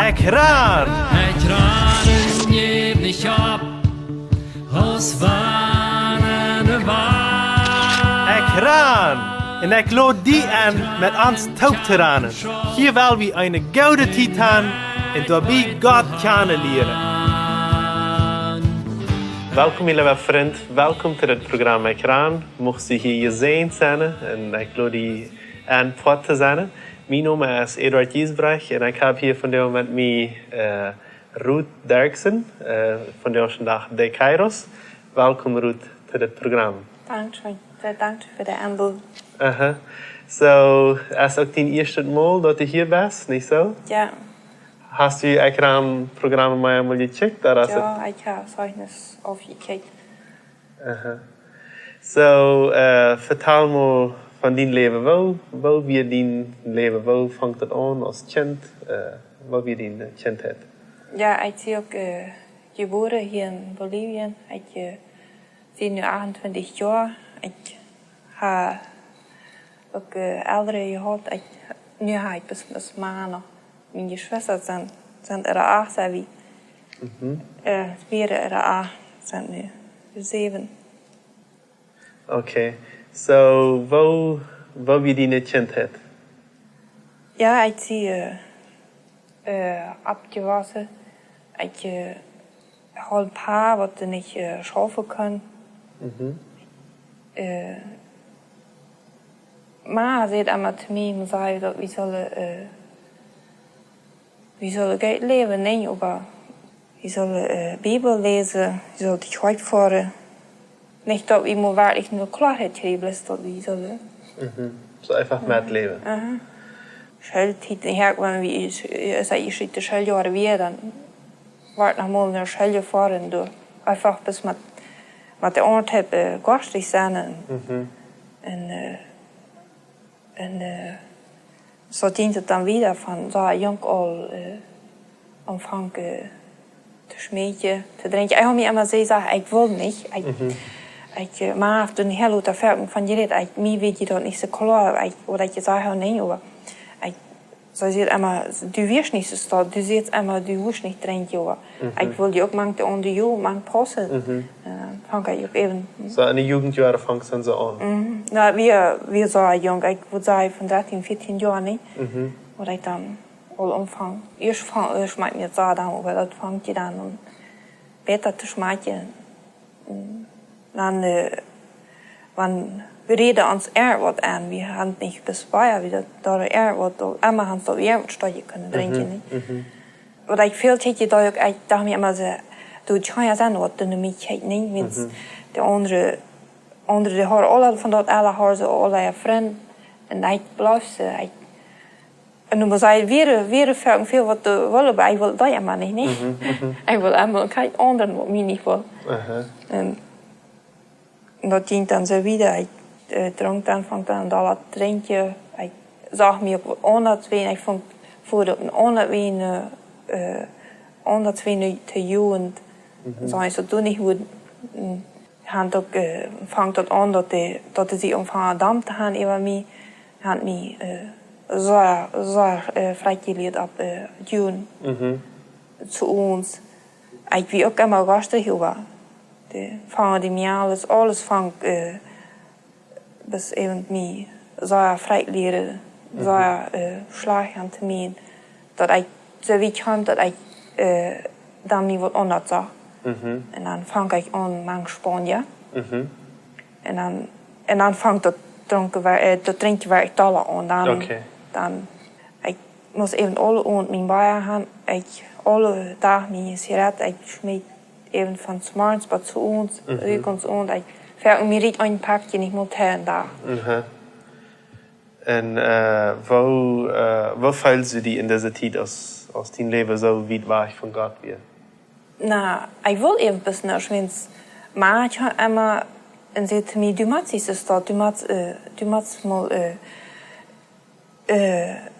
Ekjran! Ekjranen geef niet op, als wanneer waar. Ekjran! En ik lood die aan met ons touwteranen. Hier wil we een gouden tijd hebben en daarbij God kennenleren. Welkom, lieve vriend. Welkom tot het programma Ekjran. Mocht u hier gezien zijn en ik lood die aan pot te zijn. Mijn naam is Eduard Giesbrecht en ik heb hier vandaag met mij Ruth Doerksen, vandaag vandaag de Kairos. Welkom Ruth tot het programma. Dank voor de aanbod. So, is ook die eerste maal dat je hier bent, niet zo? Ja. Hast u ekjran-programma mij eenmaal gecheckt? Ja, ik heb Zeichnis aufgekeken. So, vertel me van die leven. Wel wie die leven? Wel vangt het aan als kind? Wel wie die kindheid? Ja, ik zie ook geboren hier in Bolivie. Ik ben nu 28 jaar. Ik heb ook ouderen gehad. Nu heb ik best maanden. Mijn geschwisteren zijn er 8, zijn wie. Vieren er 8, zijn nu 7. Oké. So, wat wie die kindheid? Ja, ik zie abgewassen. Ik heb een paar wat ik niet schaffen kan. Maar ze zei allemaal te mij, zei dat we zullen goed leven, nee, maar we zullen Bibel lezen, we zullen het goed voeren. Niet dat we maar werkelijk nur Klarheit kriegen, ist dat we zullen. So einfach mitleven. Schultid, ik wenn we zei je schiet de schuljaren weer, dan wordt nog mal naar schulje voeren door einfach bis met de aard hebben gorstig zijn en zo dient het dan weer van zo jong al omvang te smetje, te drinken. Ik heb me immer gezegd, ik wil niet. Ik maak toen heel uit ervaring van je dit, mij weet je dat niet zo klaar, of dat je zegt, nee, maar zo zegt immer, du wirst niet zo staan, du zegt immer, du wirst niet drinken, ik wil je ook mank onder jou, mank passen. Fang ik ook even. So in de jugendjaren vangt het zo aan? Nou, wir so jong, ik wil zeggen van 13, 14 jaar niet, wat ik dan al omvang. Eerst maak je het zo dan, maar dat vangt je dan om beter te smaken. Dan, we reden ons wat aan, we hadden niet bezwaar, we dat wat allemaal hadden dat we wat stodje kunnen drinken. Wat ik veel tegen dat ik dacht me immer zo, du kan je zijn wat de mietheid niet, want de andere de har alle van dat alle har zo alle vrienden en ik blijf en dan was hij weer veel wat te willen, maar ik wil dat helemaal niet. Ik wil helemaal geen anderen wat mij niet wil. En dat ging dan zo weer. Ik dronk dan van dat drinkje. Ik zag me ook onder twee. Ik voelde ook onder twee te jong. Zo is het toen niet goed. Had ook vangt dat aan dat ze om van Adam te gaan over mij. Had me zo vrijgeleerd op June. Zu ons. Ik wie ook immer rustig over. Vangen die mij alles vangt. Bis even mij zo vrij leren. Zo slag aan te mij. Dat ik zo weet kan dat ik dan niet wat anders zag. En dan vang ik aan mijn Spanje. En dan vangt dat drinkje waar ik talen aan. Dan ik moest even alle onder mijn bijen gaan. Ik alle dagen mijn sigaret. Ik smeet even van smarts wat zu ons. Rückens und ik ver mir niet een pakje niet moet hebben daar. En wo feilt ze die in deze tijd als die leven zo weit weg van God weer? Nou, ik wil even bis naar Schwins. Maar ik heb immer en zei te mij, du maakt iets staat, du maakt mal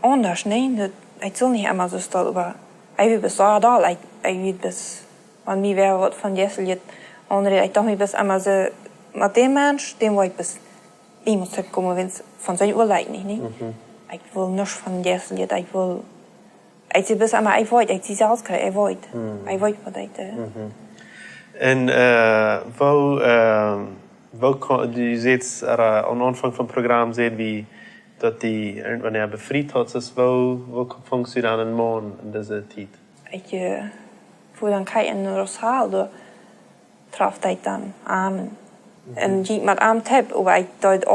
anders, nee, ik zal niet immer zo staan, maar ik wil bis daar al, ik weet bis, want mij weer wat van Jessel, andere, ik dacht mij bis immer zo, met die mens, dem wil ik bis iemand terugkomen, want van zijn oorlog niet, nee. Ik wil niks van Jessel, ik wil Ik zie best maar ik weet, ik zie zelfs krijgen, ik weet wat ik En du ziet aan de aanvang van het programma ziet wie dat die wanneer bevrijd had, dus wo vangst u dan een man in deze tijd? Ik voel dan kijk in een rosaal, door traf ik dan armen. En je met arm heb, maar ik deed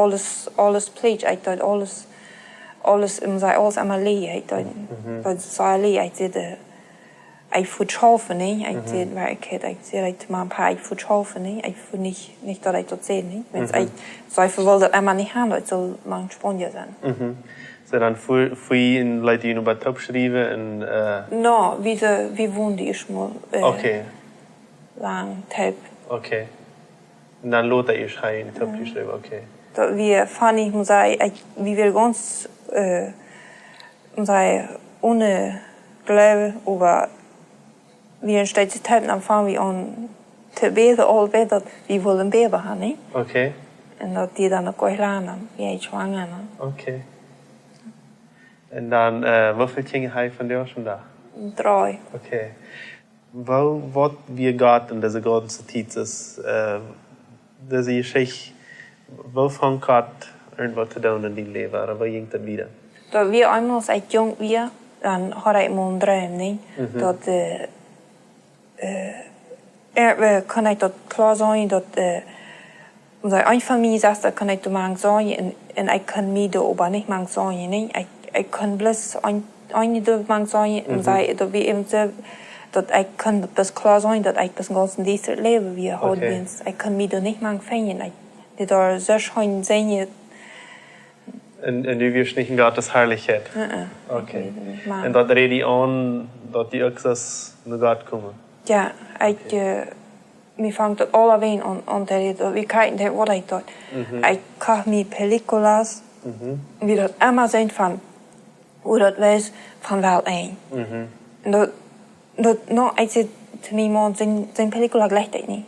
alles pleeg, ik deed alles alles allemaal leeg, ik deed zo leeg, ik deed ik voel schaffen, nee, ik deed werk, ik deed maar een paar, ik voel schaffen, nee, ik voel niet dat ik dat zie, nee, want ik zou wil dat allemaal niet gaan, dat zal maar spannend zijn. So dan voor je in Leute die nog wat opschrijven en. No, wie woonde eerst maar. Oké. Lang tijd. Oké. En dan laat je ga je in het opgeschreven, oké. Dat wie funny moet zeggen, wie wil ganz moet zeggen ohne Glaube, aber wie een steeds tijd dan van wie aan te beden al weet dat wie wil een baby gaan, nee. Oké. En dat die dan ook ekjran, wie zwanger. Oké. En dan, hoeveel dingen heb je van jou vandaag? 3. Oké. Wat wie gaat in deze ganze tijd is, deze geschichte, wat van gaat irgendwas te doen in die leven, of wat ging dat wieder? Dat wie eenmaal als ik jong was, dan had ik maar een droom, nee. Dat kan ik dat klaar zijn, dat een familie zegt, dat kan ik te maken zijn, en ik kan mij daarover niet maken zijn, nee. Ik kan bloos een maken zijn, en zei dat we even dat ik kan best klaar zijn, dat ik best ganzen deze leven weer houden ben. Ik kan mij daar niet maken vinden. Dat er zo schoon zijn. En du wirst nicht in Gottes Herrlichkeit? Okay. En dat reed je aan dat die ook zelfs naar God komen? Ja, ik vangt dat alleen aan dat we kijken wat ik doe. Ik krijg mijn películas, wie dat allemaal zijn van hoe dat wees van wel één. En dat ik zit te mij man zijn película gleicht ik niet.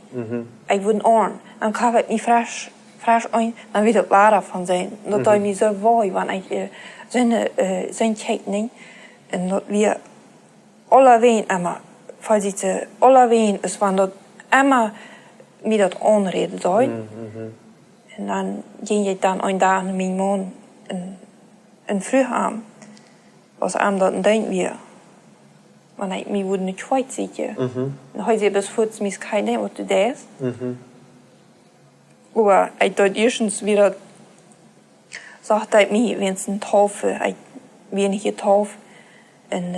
Ik word aan, dan krijg ik niet fresh aan, dan weet ik waar van zijn. Dat doe me zo mooi, want ik zijn kijkt niet. En dat we alleen maar, falls ik alleen is van dat allemaal me dat aanreden doet. En dan ging je dan een dag met mijn man een vroeg aan. Was aan dat een ding weer. Want ik me would niet kwijt zitten. Dan had je dus voets mis kijken wat du deed. Maar ik dacht eerst weer zag ik me wens een tafel, ik wenige tafel en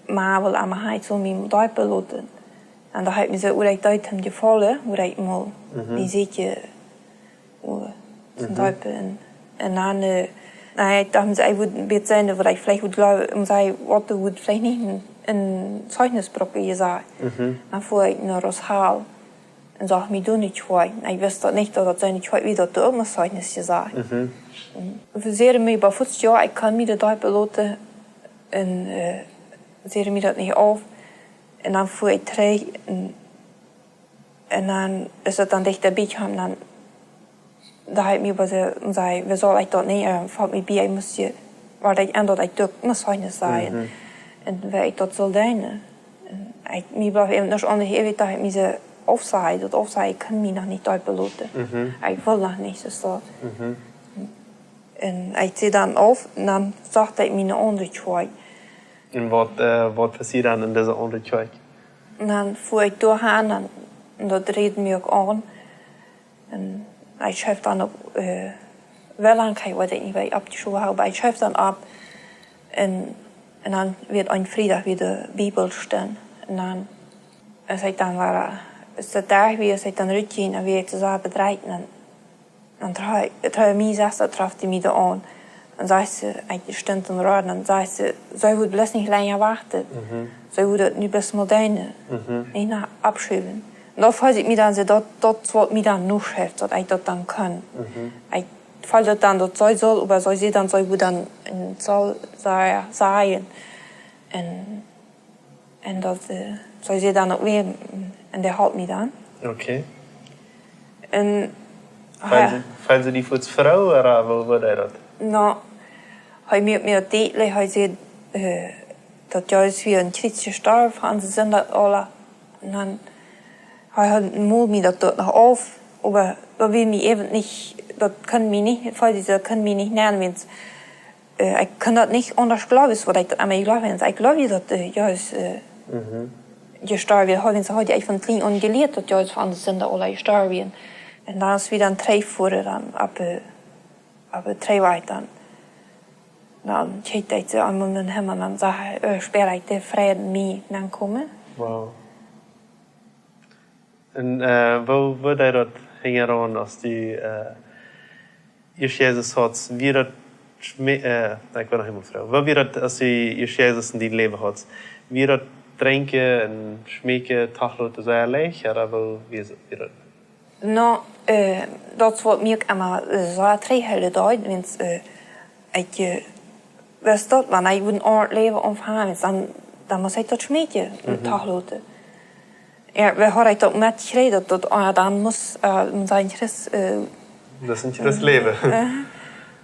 maar wel aan mijn zo mijn duipen laten. En dan heb ik me zo hoe ik dat hem gevallen, hoe ik mal die zetje zijn duipen en dan ik dacht ik would beter zijn dat ik vielleicht would glauben zei wat du would vielleicht niet een Zeichnis je zei. Dan voer ik naar Roshaal. En zag me doen niet goed. Ik wist dat niet dat zij niet goed wie dat ook nog Zeichnis zei. We zeiden me bij voets, ja, ik kan me de dag beloten. En zeiden me dat niet af. En dan voer ik terug. En dan is het dan dicht een beetje gaan. Dan heb ik me bij ze zei, we zullen ik dat niet valt me bij. Ik moest je, waar ik en dat ik ook nog Zeichnis zei. En waar ik dat zal doen. Ik me blijf even nog aan de hele tijd me ze opzij, dat opzij, ik kan me nog niet uitbeloten. Ik wil nog niet zo staat. En ik zie dan af en dan zag ik me een ondertwijk. En wat passiert dan in deze ondertwijk? En dan voer ik doorgaan en dat reed me ook aan. En ik schuif dan op, wel lang, ik weet niet waar ik op de school hou, maar ik schuif dan op. En dan wird een vrijdag weer de Bibel staan. En dan, als ik dan is dat daar weer, als ik dan uitging en weer te zo bedreigd. En dan trouw mij zegt, dat traf hij me aan. En zei ze, ik stond in de raad, en zei ze, zij moet best niet langer wachten. Zij moet het nu best maar doen. Niet naar afschuiven. En dan valt ik me dan, dat wat mij dan nog heeft, dat ik dat dan kan. Ik valt het dan, dat zij zal, maar zij dan, zij moet dan zal zaaien. En dat zij dan ook weer, en die houdt me dan. Oké. En Fallen ze die voor het vrouw, of wat is dat? Nou, hij met me date, hij zei, dat juist weer een kritische star van ze zijn dat alle. En dan hij moet me dat nog auf, aber dat wil me even niet, dat kan me niet, dat kan me niet nemen, want ik kan dat niet anders geloven, wat ik aan mij geloof. Ik geloof je dat juist je star weer houden, ze had je echt van klein ongeleerd dat juist van de zin dat alle star weer. En dan is weer dan treifvoeren dan op de treewijk dan. Dan kijk ik ze aan mijn hem en dan zeg ik, speel ik de vrede mee dan komen. Wow. En wo deed dat hing eraan als die Jezus had, wie dat ik ben nog helemaal vrouw. Wo wie dat als die Jezus in die leven had, wie dat drinken en schmeken tachelt is eigenlijk, ja, wo wie dat? Nou, dat wordt mij ook allemaal zo twee hele tijd, want ik wist dat, wanneer ik een aard leven omgaan, dan moest ik dat schmeken tachloten. Ja, we hadden dat met geschreven, dat dan moest zijn Christ... dat is een Christ leven.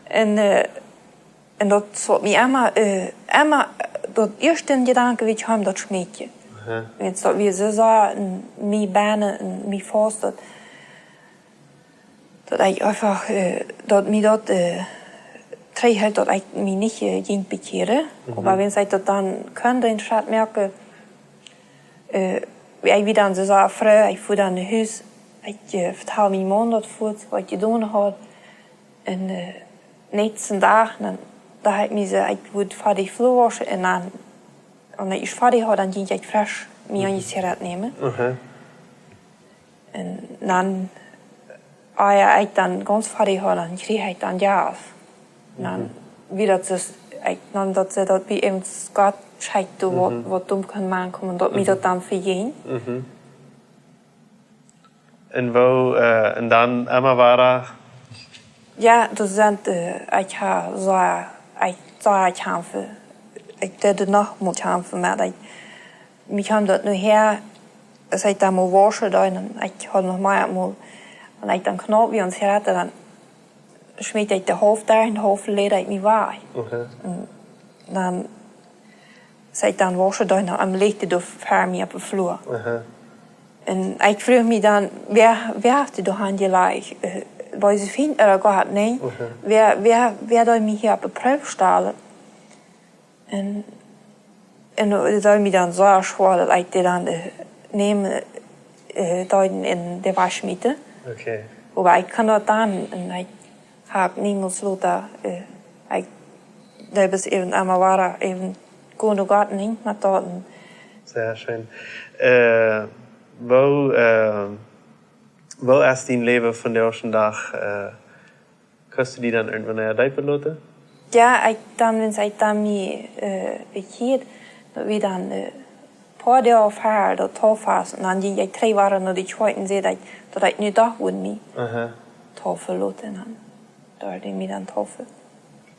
En dat soort mij allemaal dat eerste gedanke weet je hem dat schmeetje. Want dat we zo mee banen en mee vast dat ik einfach dat mij dat treihelt dat ik mij niet ging bekeren. Maar wenn ik dat dan kan in de stad merken, ik wie dan zo vrouw, ik voer dan naar huis, ik vertel mijn man dat voert wat je doen had en nächsten dag dan heb ik me ze, ik moet voor die vloer wassen en dan als ik fertig had, dan ging ik frisch mee aan je sigaret nemen. En dan als ik dan ganz fertig had, dan kreeg ik dan ja af. Dan wie dat dus, dan dat ze dat bij hem gaat schijten wat dom kan maken, en dat mij dat dan vergeen. En wo, en dan Emma waren? Ja, dus dan ik ga zo ik gaan voor, ik deed het nog moet gaan voor mij. Ik kan dat nu her, als ik dan moet wassen, dan ik had nog maar moet, en ik dan knop wie ons sigaretten, dan smeet ik de hoofd daar en de hoofd leed ik niet waar. Dan zei ik dan wassen, dan legde de haar mee op de vloer. En ik vroeg me dan, wer heeft de hand gelijk? Waar ze vindt er gehad, nee. Wer doet me hier op de proef stellen? En dat zou me dan zo schwaar dat ik die dan neem in de wasmieten. Maar ik kan dat dan en ik heb niemand sloten. Dat is even einmal war even gute Garten mit dort. Sehr schön. Wo ist dein Leben von der ersten Tag? Kannst du die dann irgendwann naar die beloten? Ja, wenn ich dann mich bekeert, dat we dan paar dagen of haar dat tafels en dan ging ik 3 waren naar die tweede zei dat ik nu dag woon mee tafel loten en dan daar die me dan tafel.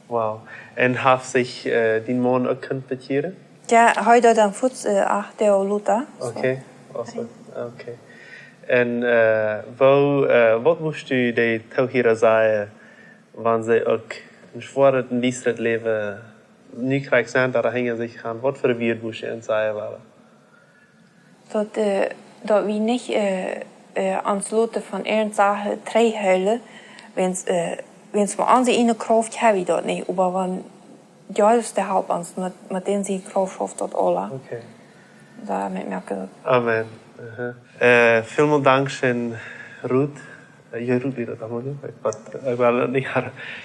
Wow. En heeft zich die man ook kunnen bekeren? Ja, hij deed dan voets 8 dagen loten. Oké, awesome. Oké. En wat moest u de touwheren zeggen, wanneer ze ook een zware liefde leven nu krijgt zijn, daar hingen zich gaan? Wat voor weer moest je en zeggen waren? Dat we niet aansluiten van één zaken 3 huilen, wens we aan in de kracht hebben we dat niet, maar van juist de help ons met deze kracht of dat alle. Oké. Daarmee merken we. Amen. Vielen Dank schön, Ruth. Ruth wieder da mal. Ich war nicht.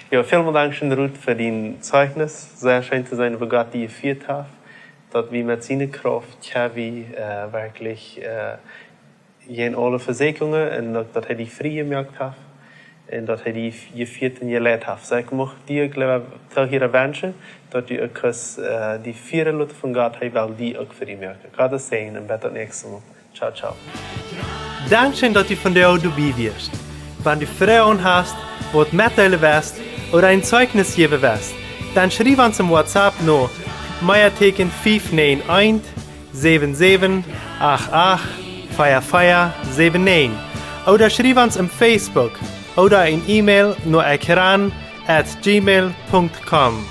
Ja, vielen Dank schön, Ruth, für dein Zeichnis. Sehr schön zu sein, wo Gott die geführt hat. Dass wir mit seiner Kraft wirklich gegen alle Versägungen und dass die Frieden gemerkt hat und dass die geführt und gelehrt hat. So, ich möchte dir, glaube ich, hier wünschen, dass du auch die 4 Leute von Gott hast, weil die auch für dich merken. Gott sehen und bis zum nächsten Mal. Ciao, ciao. Dankeschön, dass du von der dabei wirst. Wenn du Fragen hast, was mitteilen willst oder ein Zeugnis geben willst, dann schreib uns im WhatsApp noch Meierteken 591 77 88 4479 oder schreib uns im Facebook oder ein E-Mail nur ekjran@gmail.com.